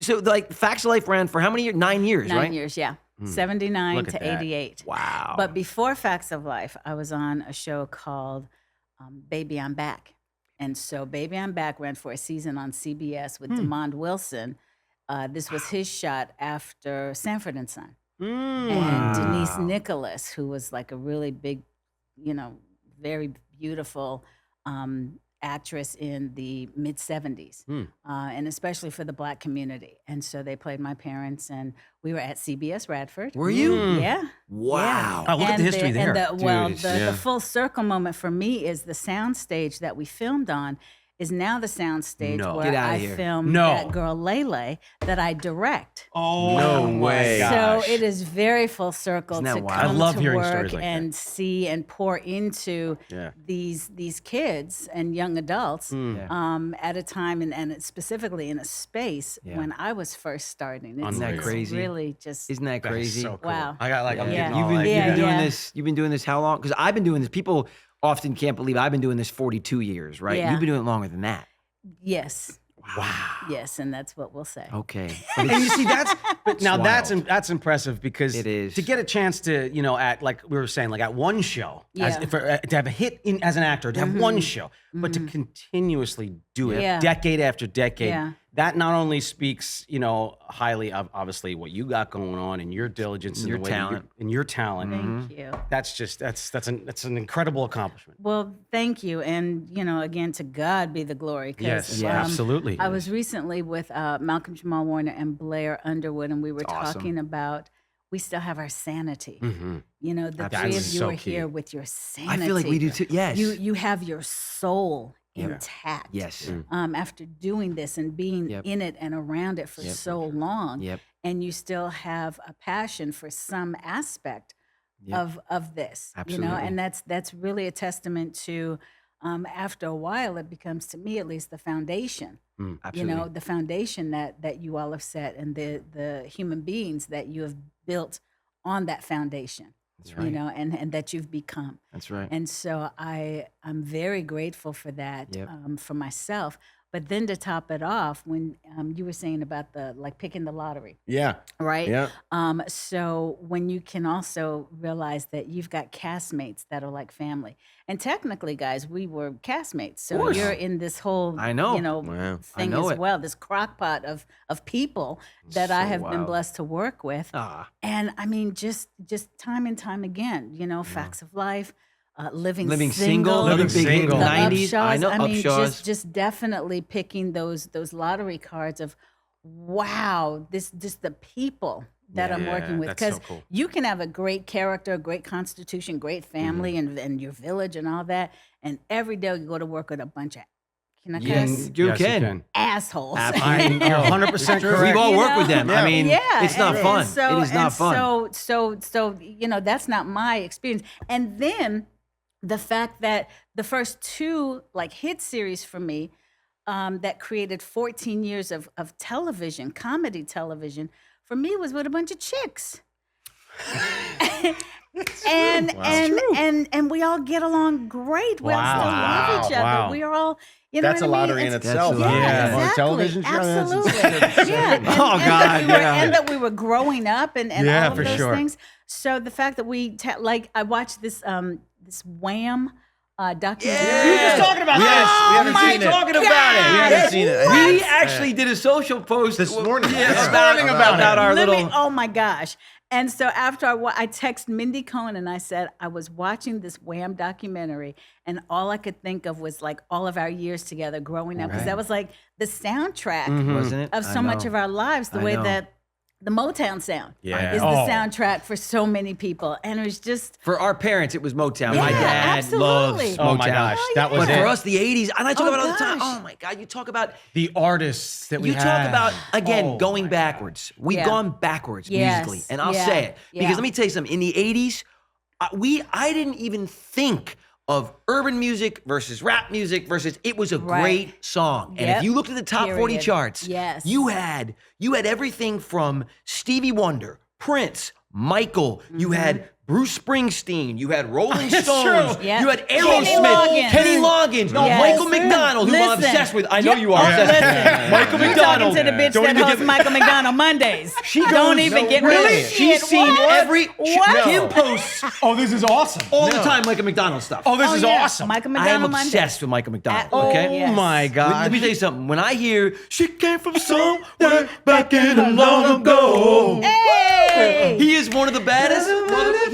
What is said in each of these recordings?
so like Facts of Life ran for how many years? 9 years, right? 9 years, yeah. 79 Look at to that. 88. Wow. But before Facts of Life, I was on a show called Baby I'm Back. And so Baby I'm Back ran for a season on CBS with DeMond Wilson. This was his shot after Sanford and Son. And Denise Nicholas, who was like a really big, very beautiful actress in the mid 70s, and especially for the Black community. And so they played my parents, and we were at CBS Radford. Were you? Yeah. Wow. Oh, look at the history there. The full circle moment for me is the soundstage that we filmed on is now the soundstage No. where Get outta I here. filmed No. that girl Lele that I direct. Oh, No way. So it is very full circle Isn't that to wild? come I love to hearing work stories like that. and see and pour into Yeah. these kids and young adults Yeah. at a time and specifically in a space Yeah. when I was first starting. Isn't that it's crazy? Really just Isn't that That's crazy? so cool. Wow. I got like, I'm Yeah. getting You've all been, like, you've been doing Yeah. this. You've been doing this how long? Because I've been doing this. People often can't believe I've been doing this 42 years, right? Yeah. You've been doing it longer than that. yes, Wow. yes, and that's what we'll say. Okay. and you see but now wild. that's impressive because It is. to get a chance to at like we were saying like at one show Yeah. to have a hit as an actor to have one show but to continuously do it Yeah. decade after decade Yeah. that not only speaks highly of obviously what you got going on and your diligence and Your the way that talent. and your talent Thank you. that's an incredible accomplishment. Well, thank you, and again, to God be the glory. 'Cause, Yes, Yeah. absolutely. I was recently with Malcolm Jamal Warner and Blair Underwood, and we were awesome. talking about we still have our sanity. Mhm. The That's three of you so are key. here with your sanity. I feel like we do too. Yes. You have your soul Yep. intact. Yes. After doing this and being Yep. in it and around it for Yep. so long, Yep. and you still have a passion for some aspect Yep. of this, Absolutely. and that's really a testament to. After a while, it becomes, to me at least, the foundation. Absolutely. The foundation that you all have set, and the human beings that you have built on that foundation. That's right. And that you've become. That's right. And so I'm very grateful for that, Yep. for myself. But then to top it off, when you were saying about picking the lottery, Yeah. right? Yeah. So when you can also realize that you've got castmates that are like family, and technically, guys, we were castmates. So course. you're in this whole, I know. Wow. thing I know as it. well. This crock pot of people that I So have been wild. blessed to work with. Ah. And I mean, just time and time again, Facts of Life, living Living single, another Living big hit in Single. the the 90s. I Upshaws. know I mean, Upshaws. just definitely picking those lottery cards of, wow, just the people that I'm working with. that's so Because cool. you can have a great character, great constitution, great family, and your village and all that, and every day you go to work with a bunch of, can I cuss? You Yes, can. Assholes. Absolutely. You're 100% correct. We've all You worked with know? them. I mean, Yeah, it's not and fun. so- it is not and fun. So that's not my experience. And then the fact that the first two hit series for me that created 14 years of television, comedy television, for me was with a bunch of chicks. And we all get along great. We all still love each other. Wow. We are all, That's a what I mean? lottery in It's- itself. That's a Yeah. lottery. On a exactly. television show. That's Absolutely. Yeah. And Oh, that God, we were- yeah. And that we were growing up and Yeah, all of for those sure. things. So the fact that I watched this Wham documentary. We were just talking about Yes, we haven't we seen were it. talking about it. We haven't seen it. We actually did a social post This morning. Yeah, This about, morning about our little. Oh my gosh. And so after I texted Mindy Cohn and I said, I was watching this Wham documentary and all I could think of was all of our years together growing up. Because that was the soundtrack Wasn't it? of I so much know. of our lives, the I way know. that the Motown sound Yeah. is the Oh. soundtrack for so many people. And it was just, For our parents, it was Motown. Yeah, My dad absolutely. loves Motown. Oh my gosh, that was But it. for us, the 80s, and I talk Oh, about it all the time. gosh. Oh my God, you talk about The artists that we you talk about again Oh, going my backwards. We've Yeah. gone backwards Yes. musically, and I'll Yeah. say it because Yeah. let me tell you something. In the 80s, I didn't even think of urban music versus rap music versus it was a Right. great song. And Yep. if you looked at the top 40 Period. charts, Yes. you had everything from Stevie Wonder, Prince, Michael, you had Bruce Springsteen, you had Rolling Stones, true. Yep. you had Kenny Aerosmith, Loggins. Kenny Loggins, Yes. Michael McDonald, who I'm Listen. obsessed with. I know you are Oh, obsessed listen. with. Michael You McDonald. talking to the bitch Don't that even hosts give- Michael McDonald Mondays. She Don't goes- even No get way. me. She's seen every What? Kim posts Oh, this is awesome. all the time Michael McDonald stuff. Oh, this is yeah. awesome. Michael I am McDonald obsessed with Michael McDonald. Oh, Okay. yes. my God. Let me tell you something. When I hear she came from somewhere back in a long ago, Hey! he is one of the baddest.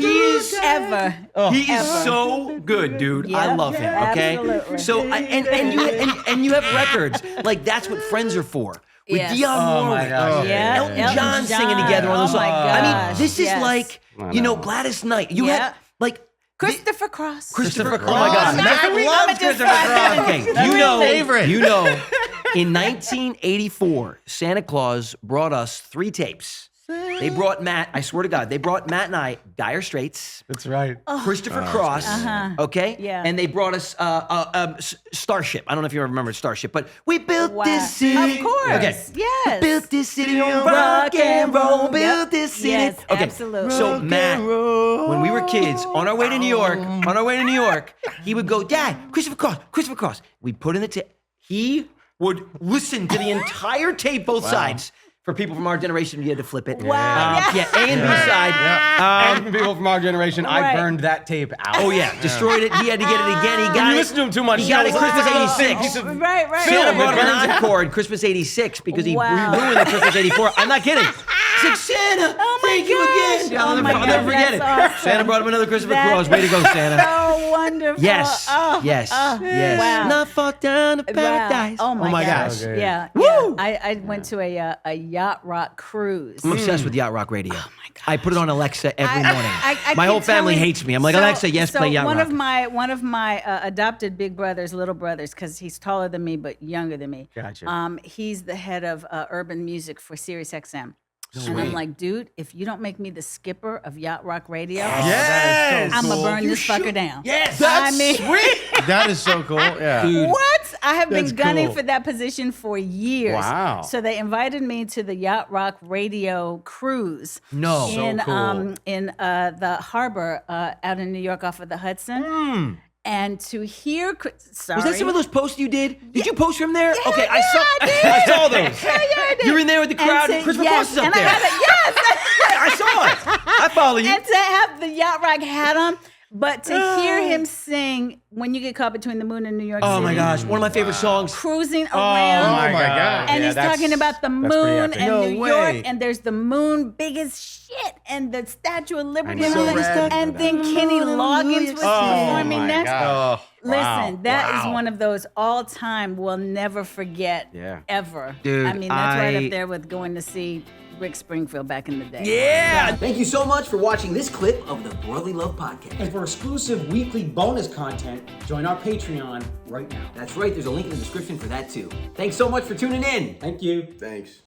He is. Ever. He is so good, dude. I Yep, love him. Okay, absolutely. so and you have records like that's what friends are for. With Yes. Dionne Oh, my Warwick, gosh. Yeah. Elton John singing together on Oh those songs. my I mean, gosh, this is yes. like Gladys Knight. You Yeah. had like Christopher Cross. Christopher. Cross. Oh my God. Matt loves Christopher Cross. Okay, That's my favorite. You know, in 1984, Santa Claus brought us 3 tapes. They brought Matt, I swear to God, they brought Matt and I Dire Straits, That's right. Christopher Cross, okay? Yeah. And they brought us Starship. I don't know if you ever remember Starship, but we built Wow. this city. Of course. Okay. Yes. Built this city on rock and roll. Built this city. Yes, okay. absolutely. So Matt, when we were kids, on our way to New York, he would go, Dad, Christopher Cross. We put in the tape. He would listen to the entire tape, both sides. For people from our generation, you had to flip it. Wow. Yeah, A and B side. And for people from our generation, I Right. burned that tape out. Oh yeah, destroyed it. He had to get it again. He got You it. listen to him too much. He got it Wow. Christmas '86. Piece of Right, right. Santa Film, brought it him burns an out. encore in Christmas '86 because he Wow. ruined the Christmas '84. I'm not kidding. He's like, Santa, Oh my thank you gosh. again. Oh I'll my never God, forget it. that's awesome. Santa brought him another Christopher That Cross. Way to go, is Santa. So wonderful. Yes, Oh, yes, oh, yes. Wow. Not fall down to paradise. Wow. Oh my gosh. gosh. Okay. Yeah. Woo! Yeah. I went to a Yacht Rock cruise. I'm obsessed with Yacht Rock Radio. Oh my gosh. I put it on Alexa every I- morning. I My keep whole family telling- hates me. I'm like, So- Alexa, yes, so play Yacht one Rock. One of my adopted big brothers, little brothers, because he's taller than me but younger than me. Gotcha. He's the head of urban music for Sirius XM. And I'm like, dude, if you don't make me the skipper of Yacht Rock Radio, Yes. I'm gonna burn You this fucker should- down. Yes, I mean, That is so cool. Yeah. what? I have been That's gunning cool. for that position for years. Wow. So they invited me to the Yacht Rock Radio cruise. No. In cool. in the harbor out in New York off of the Hudson. And to hear, sorry, Was that some of those posts you did? Did you post from there? Yeah, okay, yeah, I did. I saw those. Yeah, I did. You were in there with the crowd, and to- Christopher yes, Cross is up and there. I had a, yes. I saw it. I follow you. And to have the Yacht Rock hat on, but to hear him sing "When You Get Caught Between the Moon and New York City," Oh my gosh, one of my favorite songs. cruising Oh around. my my God. God. And Yeah, he's that's- talking about the that's pretty moon epic. and No New way. York, and there's the moon big as shit, and the Statue of Liberty, and know. all So that rad. stuff. And then Kenny Loggins was performing my next. God. Listen, that is Wow. one of those all-time we'll never forget Yeah. ever. Dude, I mean, that's right I- up there with going to see Rick Springfield back in the day. Yeah. Thank you so much for watching this clip of the Brotherly Love Podcast. And for exclusive weekly bonus content, join our Patreon right now. That's right, there's a link in the description for that too. Thanks so much for tuning in. Thank you. Thanks.